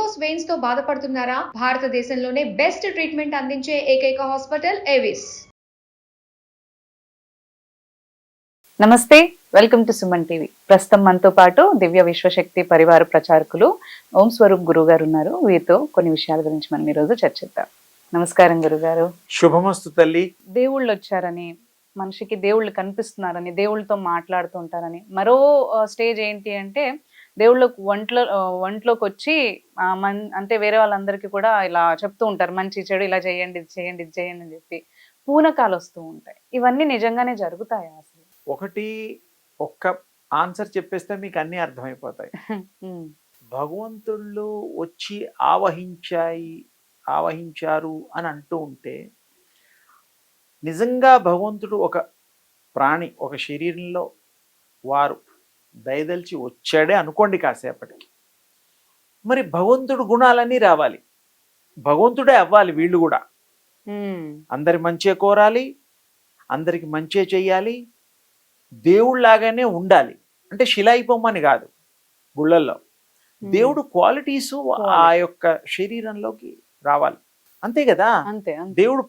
Varicose veins తో బాధపడుతున్నారా? భారతదేశంలోనే బెస్ట్ ట్రీట్మెంట్ అందించే ఏకైక హాస్పిటల్ ఎవిస్. నమస్తే, వెల్కమ్ టు సుమన్ టీవీ. ప్రస్తుతం మనతో పాటు దివ్య విశ్వశక్తి పరివార ప్రచారకులు ఓం స్వరూప్ గురువు గారు ఉన్నారు. వీరితో కొన్ని విషయాల గురించి మనం ఈరోజు చర్చిద్దాం. నమస్కారం గురుగారు. శుభమస్తు తల్లి. దేవుళ్ళు వచ్చారని, మనిషికి దేవుళ్ళు కనిపిస్తున్నారని, దేవుళ్ళతో మాట్లాడుతూ ఉంటారని, మరో స్టేజ్ ఏంటి అంటే దేవుళ్ళకు వంటలోకి వచ్చి అంటే వేరే వాళ్ళందరికీ కూడా ఇలా చెప్తూ ఉంటారు, మంచి చెడు ఇలా చేయండి, ఇది చేయండి, ఇది చేయండి అని చెప్పి పూనకాలు వస్తూ ఉంటాయి. ఇవన్నీ నిజంగానే జరుగుతాయా అసలు? ఒక్క ఆన్సర్ చెప్పేస్తే మీకు అన్నీ అర్థమైపోతాయి. భగవంతుళ్ళు వచ్చి ఆవహించారు అని అంటూ ఉంటే, నిజంగా భగవంతుడు ఒక ప్రాణి, ఒక శరీరంలో వారు దయదలిచి వచ్చాడే అనుకోండి కాసేపటికి, మరి భగవంతుడు గుణాలన్నీ రావాలి, భగవంతుడే అవ్వాలి. వీళ్ళు కూడా అందరి మంచే కోరాలి, అందరికి మంచే చెయ్యాలి, దేవుళ్ళలాగానే ఉండాలి. అంటే శిలాయిపోమని కాదు, గుళ్ళల్లో దేవుడు క్వాలిటీస్ ఆ యొక్క శరీరంలోకి రావాలి, అంతే కదా. దేవుడు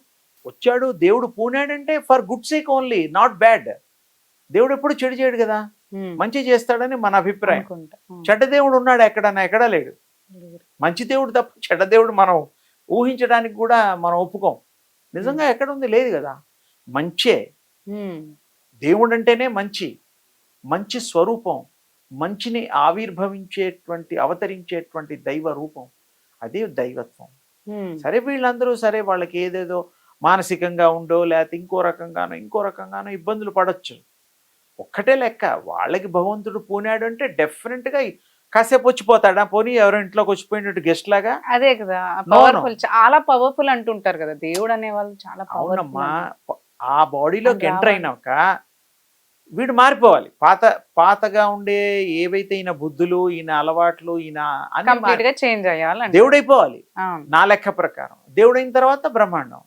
వచ్చాడు, దేవుడు పూనాడంటే for good sake only, not bad. దేవుడు ఎప్పుడు చెడు చేయడు కదా, మంచి చేస్తాడని మన అభిప్రాయం. చెడ్డ దేవుడు ఉన్నాడు ఎక్కడన్నా? ఎక్కడా లేడు. మంచి దేవుడు తప్ప చెడ్డ దేవుడు మనం ఊహించడానికి కూడా మనం ఒప్పుకోం. నిజంగా ఎక్కడ ఉంది? లేదు కదా. మంచే దేవుడు అంటేనే మంచి స్వరూపం, మంచిని అవతరించేటువంటి దైవ రూపం, అదే దైవత్వం. సరే వీళ్ళందరూ సరే వాళ్ళకి ఏదేదో మానసికంగా ఉండో లేకపోతే ఇంకో రకంగానో ఇబ్బందులు పడవచ్చు. ఒక్కటే లెక్క, వాళ్ళకి భగవంతుడు పూనాడు అంటే డెఫినెట్గా కాసేపు వచ్చిపోతాడా? పోనీ ఎవరో ఇంట్లోకి వచ్చిపోయినట్టు గెస్ట్ లాగా? అదే కదా, పవర్ఫుల్, చాలా పవర్ఫుల్ అంటుంటారు కదా దేవుడు అనే వాళ్ళు. చాలా అవునమ్మా, ఆ బాడీలోకి ఎంటర్ అయినాక వీడు మారిపోవాలి. పాతగా ఉండే ఏవైతే ఈయన బుద్ధులు, ఈయన అలవాట్లు, ఈయన చేంజ్ అయ్యాలి, దేవుడైపోవాలి. నా లెక్క ప్రకారం దేవుడైన తర్వాత బ్రహ్మాండం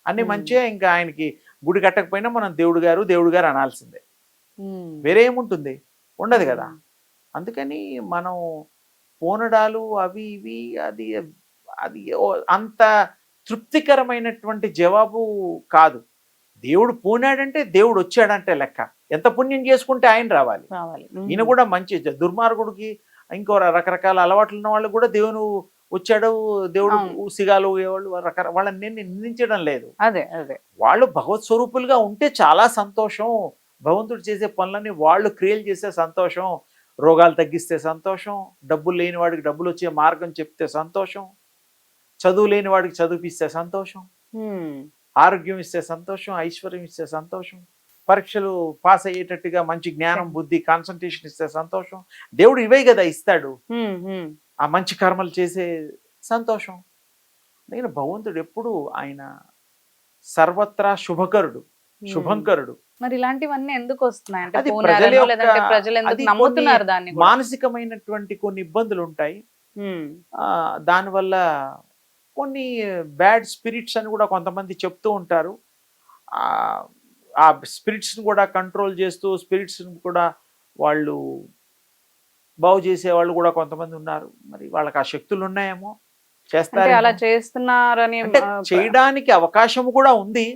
అన్ని మంచిగా. ఇంకా ఆయనకి గుడి కట్టకపోయినా మనం దేవుడు గారు అనాల్సిందే. వేరే ఏముంటుంది? ఉండదు కదా. అందుకని మనం పోనడాలు అవి ఇవి అది అంత తృప్తికరమైనటువంటి జవాబు కాదు. దేవుడు పూనాడంటే దేవుడు వచ్చాడంటే లెక్క. ఎంత పుణ్యం చేసుకుంటే ఆయన రావాలి. ఈయన కూడా మంచి దుర్మార్గుడికి ఇంకో రకరకాల అలవాట్లు ఉన్న వాళ్ళు కూడా దేవుడు వచ్చాడు, దేవుడు సిగాలు వాళ్ళు వాళ్ళని నేను నిందించడం లేదు. వాళ్ళు భగవత్ స్వరూపులుగా ఉంటే చాలా సంతోషం. భగవంతుడు చేసే పనులని వాళ్ళు క్రియలు చేసే సంతోషం, రోగాలు తగ్గిస్తే సంతోషం, డబ్బులు లేని వాడికి డబ్బులు వచ్చే మార్గం చెప్తే సంతోషం, చదువు లేని వాడికి చదువుపిస్తే సంతోషం, ఆరోగ్యం ఇస్తే సంతోషం, ఐశ్వర్యం ఇస్తే సంతోషం, పరీక్షలు పాస్ అయ్యేటట్టుగా మంచి జ్ఞానం, బుద్ధి, కాన్సన్ట్రేషన్ ఇస్తే సంతోషం. దేవుడు ఇవే కదా ఇస్తాడు, ఆ మంచి కర్మలు చేసే సంతోషం. అందుకని భగవంతుడు ఎప్పుడు ఆయన సర్వత్రా శుభకరుడు, శుభంకరుడు. మరి ఇలాంటివన్నీ ఎందుకు వస్తున్నాయి? అది మానసికమైనటువంటి కొన్ని ఇబ్బందులు ఉంటాయి. దానివల్ల కొన్ని బ్యాడ్ స్పిరిట్స్ అని కూడా కొంతమంది చెప్తూ ఉంటారు. ఆ స్పిరిట్స్ని కూడా కంట్రోల్ చేస్తూ, స్పిరిట్స్ని కూడా వాళ్ళు బాగు చేసేవాళ్ళు కూడా కొంతమంది ఉన్నారు. మరి వాళ్ళకి ఆ శక్తులు ఉన్నాయేమో, చేస్తారు. అలా చేస్తున్నారని అంటే చేయడానికి అవకాశం కూడా ఉంది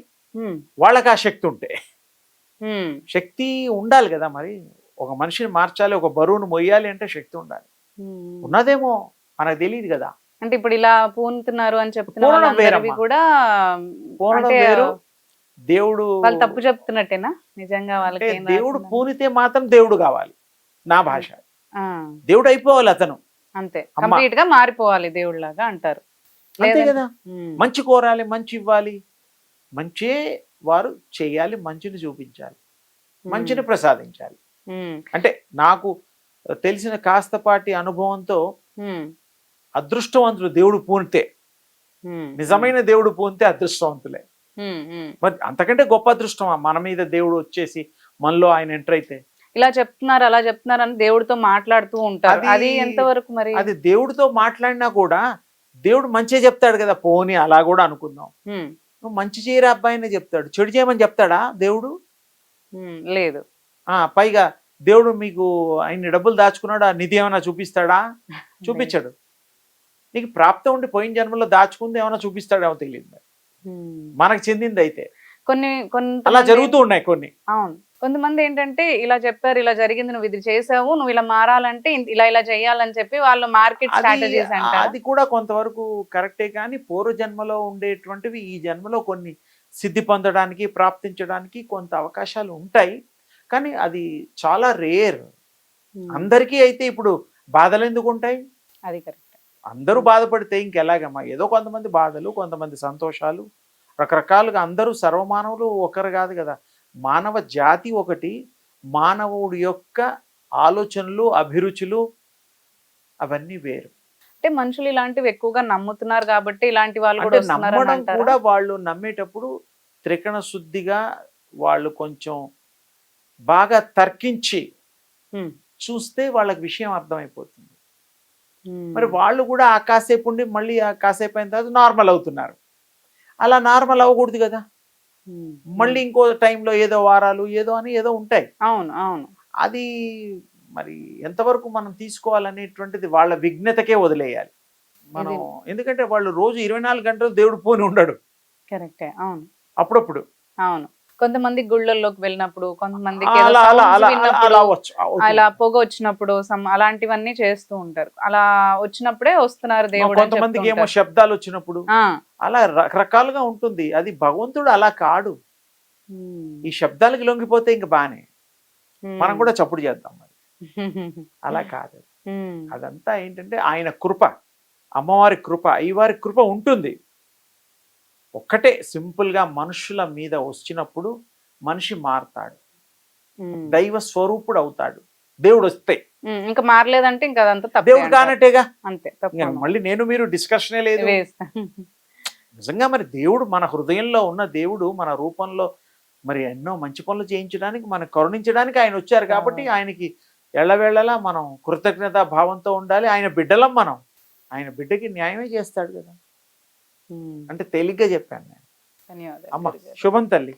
వాళ్ళకి. ఆ శక్తి ఉంటే, శక్తి ఉండాలి కదా. మరి ఒక మనిషిని మార్చాలి, ఒక బరువును మొయ్యాలి అంటే శక్తి ఉండాలి. ఉన్నదేమో మనకు తెలియదు కదా. అంటే ఇప్పుడు ఇలా పూనుతున్నారు అని చెప్తున్నారు కూడా, దేవుడు వాళ్ళు తప్పు చెప్తున్నట్టేనా? నిజంగా వాళ్ళకి దేవుడు పూనితే మాత్రం దేవుడు కావాలి. నా భాష దేవుడు అయిపోవాలి అతను, అంతే, కంప్లీట్ గా మారిపోవాలి దేవుడిలాగా అంటారు. అంతే కదా. మంచి కోరాలి, మంచి ఇవ్వాలి, మంచే వారు చేయాలి, మంచిని చూపించాలి, మంచిని ప్రసాదించాలి. అంటే నాకు తెలిసిన కాస్తపాటి అనుభవంతో అదృష్టవంతులు దేవుడు పూనితే, నిజమైన దేవుడు పూనితే అదృష్టవంతులే. మరి అంతకంటే గొప్ప అదృష్టం మన మీద దేవుడు వచ్చేసి మనలో ఆయన ఎంటర్ అయితే. ఇలా చెప్తున్నారు, అలా చెప్తున్నారు అని దేవుడితో మాట్లాడుతూ ఉంటారు. అది ఎంతవరకు? మరి అది దేవుడితో మాట్లాడినా కూడా దేవుడు మంచిగా చెప్తాడు కదా. పోనీ అలా కూడా అనుకుందాం, నువ్వు మంచి చేయరా అబ్బాయినే చెప్తాడు, చెడు చేయమని చెప్తాడా దేవుడు? లేదు. పైగా దేవుడు మీకు ఆయన డబ్బులు దాచుకున్నాడు, ఆ నిధి ఏమైనా చూపిస్తాడా? చూపించాడు. నీకు ప్రాప్తం ఉండి పోయిన జన్మలో దాచుకుంది ఏమైనా చూపిస్తాడేమో తెలియదు మరి. మనకు చెందింది అయితే కొన్ని అలా జరుగుతూ ఉన్నాయి కొన్ని. అవును, కొంతమంది ఏంటంటే ఇలా చెప్పారు, ఇలా జరిగింది, నువ్వు ఇది చేసావు, నువ్వు ఇలా మారాలంటే ఇలా ఇలా చేయాలని చెప్పి వాళ్ళు మార్కెట్ స్ట్రాటజీస్ అంటారు. అది కూడా కొంతవరకు కరెక్టే, కానీ పూర్వ జన్మలో ఉండేటువంటివి ఈ జన్మలో కొన్ని సిద్ధి పొందడానికి ప్రాప్తించడానికి కొంత అవకాశాలు ఉంటాయి, కానీ అది చాలా రేర్. అందరికీ అయితే ఇప్పుడు బాధలు ఎందుకు ఉంటాయి? అది కరెక్ట్. అందరూ బాధపడితే ఇంకెలాగమ్మా? ఏదో కొంతమంది బాధలు, కొంతమంది సంతోషాలు, రకరకాలుగా. అందరూ సర్వమానవులు ఒకరు కాదు కదా. మానవ జాతి ఒకటి, మానవుడి యొక్క ఆలోచనలు, అభిరుచులు అవన్నీ వేరు. అంటే మనుషులు ఇలాంటివి ఎక్కువగా నమ్ముతున్నారు కాబట్టి ఇలాంటి వాళ్ళు కూడా అంటే నమ్మడం కూడా వాళ్ళు నమ్మేటప్పుడు త్రికణ శుద్ధిగా వాళ్ళు కొంచెం బాగా తర్కించి చూస్తే వాళ్ళకి విషయం అర్థమైపోతుంది. మరి వాళ్ళు కూడా ఆ కాసేపు ఉండి మళ్ళీ ఆ కాసేపు అయిన తర్వాత నార్మల్ అవుతున్నారు. అలా నార్మల్ అవ్వకూడదు కదా. మళ్ళీ ఇంకో టైంలో ఏదో వారాలు ఏదో అని ఏదో ఉంటాయి. అవును అవును. అది మరి ఎంతవరకు మనం తీసుకోవాలనేటువంటిది వాళ్ళ విఘ్నతకే వదిలేయాలి మనం. ఎందుకంటే వాళ్ళు రోజు 24 గంటలు దేవుడు పోని ఉండడు. కరెక్టే. అవును, అప్పుడప్పుడు. అవును. కొంతమంది గుళ్ళల్లోకి వెళ్ళినప్పుడు, కొంతమందికి అలా పొగ వచ్చినప్పుడు అలాంటివన్నీ చేస్తూ ఉంటారు. అలా వచ్చినప్పుడే వస్తున్నారు దేవుడు. కొంతమందికి ఏమో శబ్దాలు వచ్చినప్పుడు అలా రకరకాలుగా ఉంటుంది. అది భగవంతుడు అలా కాడు. ఈ శబ్దాలకి లొంగిపోతే ఇంక బానే మనం కూడా చప్పుడు చేద్దాం. మరి అలా కాదు. అదంతా ఏంటంటే ఆయన కృప, అమ్మవారి కృప, అయ్యవారి కృప ఉంటుంది. ఒక్కటే సింపుల్ గా మనుషుల మీద వచ్చినప్పుడు మనిషి మారతాడు, దైవ స్వరూపుడు అవుతాడు. దేవుడు వస్తే ఇంకా మారలేదంటే ఇంకా అదంతా తప్పే, దేవుడు కానట్టేగా. అంతే. మళ్ళీ నేను మీరు డిస్కషనే లేదు. నిజంగా మరి దేవుడు మన హృదయంలో ఉన్న దేవుడు మన రూపంలో మరి ఎన్నో మంచి పనులు చేయించడానికి, మనకు కరుణించడానికి ఆయన వచ్చారు. కాబట్టి ఆయనకి ఎళ్ళవేళలా మనం కృతజ్ఞతా భావంతో ఉండాలి. ఆయన బిడ్డలం మనం. ఆయన బిడ్డకి న్యాయమే చేస్తాడు కదా. అంటే తేలిగ్గా చెప్పాను నేను. ధన్యవాదాలు. అమ్మ శుభం తల్లి.